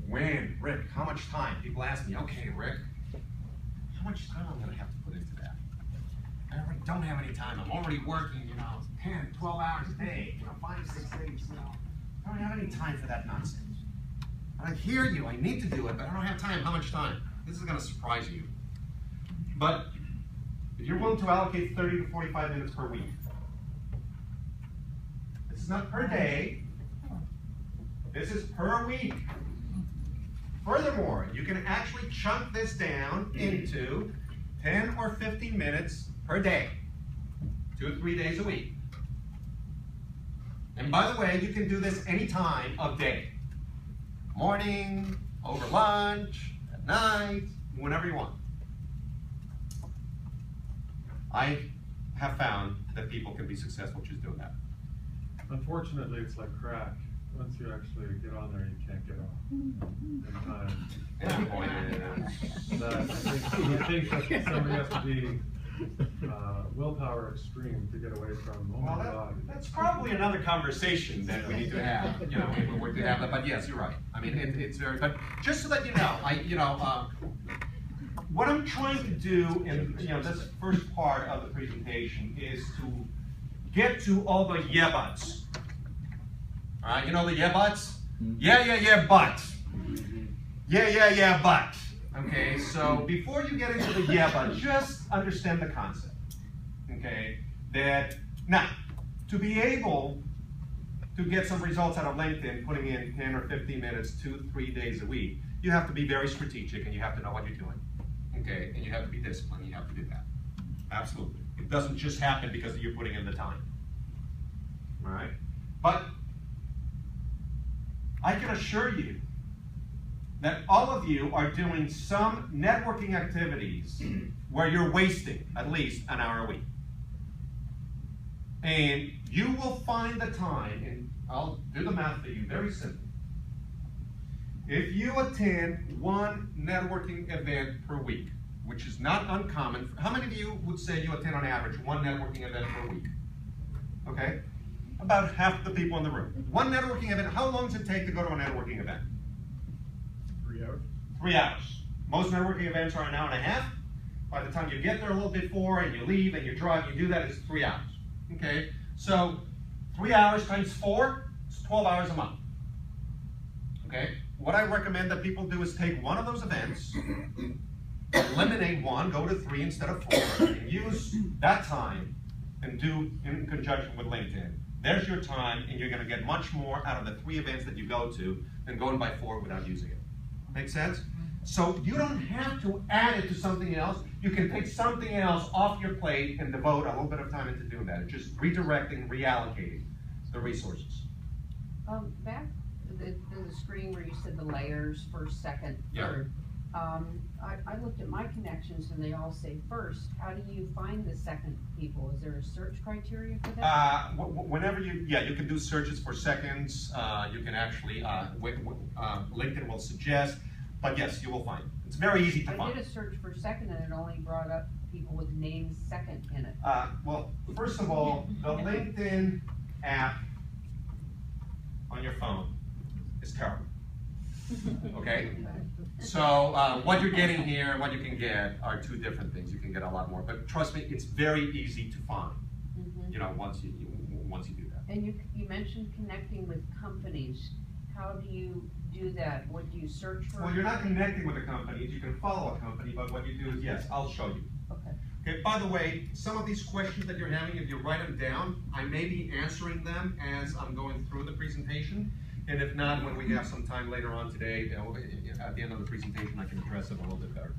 When, Rick, how much time? People ask me, okay, Rick, how much time I'm gonna have to put into that? I already don't have any time. I'm already working, 10, 12 hours a day, 5, 6 days, I don't have any time for that nonsense. I hear you, I need to do it, but I don't have time. How much time? This is gonna surprise you. But if you're willing to allocate 30 to 45 minutes per week, this is not per day, this is per week. Furthermore, you can actually chunk this down into 10 or 15 minutes per day, 2 or 3 days a week. And by the way, you can do this any time of day. Morning, over lunch, at night, whenever you want. I have found that people can be successful just doing that. Unfortunately, it's like crack. Once you actually get on there, you can't get off. I think that somebody has to be willpower extreme to get away from That's probably another conversation that we need to have. We work to have that. But yes, you're right. I mean, it's very. But just so that you know, what I'm trying to do in this first part of the presentation is to get to all the yeah buts. All right, you know the yeah buts? Yeah, but. Yeah, but. Okay, so before you get into the yeah, but, just understand the concept. Okay, that now, to be able to get some results out of LinkedIn, putting in 10 or 15 minutes, 2, 3 days a week, you have to be very strategic and you have to know what you're doing. Okay, and you have to be disciplined, you have to do that. Absolutely. It doesn't just happen because you're putting in the time. All right? But I can assure you that all of you are doing some networking activities where you're wasting at least an hour a week. And you will find the time, and I'll do the math for you, very simple. If you attend one networking event per week, which is not uncommon, how many of you would say you attend on average one networking event per week? Okay, about half the people in the room. One networking event, how long does it take to go to a networking event? 3 hours. 3 hours. Most networking events are an hour and a half. By the time you get there a little bit before and you leave and you drive, you do that, it's 3 hours. Okay, so 3 hours times 4 is 12 hours a month. Okay, what I recommend that people do is take one of those events, eliminate one, go to 3 instead of 4, and use that time and do in conjunction with LinkedIn. There's your time, and you're going to get much more out of the 3 events that you go to than going by 4 without using it. Make sense? So you don't have to add it to something else. You can take something else off your plate and devote a little bit of time into doing that. It's just redirecting, reallocating the resources. Back to the screen where you said the layers, first, second, third. I looked at my connections and they all say first. How do you find the second people? Is there a search criteria for that? Whenever you can do searches for seconds. You can actually, LinkedIn will suggest, but yes, you will find it. It's very easy to find. I did a search for second and it only brought up people with names second in it. Well, first of all, the LinkedIn app on your phone is terrible. Okay? So what you're getting here and what you can get are 2 different things. You can get a lot more, but trust me, it's very easy to find. Once you do that. And you mentioned connecting with companies. How do you do that? What do you search for? Well, you're not connecting with a company. You can follow a company, but what you do is, yes, I'll show you. Okay. By the way, some of these questions that you're having, if you write them down, I may be answering them as I'm going through the presentation. And if not, when we have some time later on today, at the end of the presentation, I can address it a little bit better.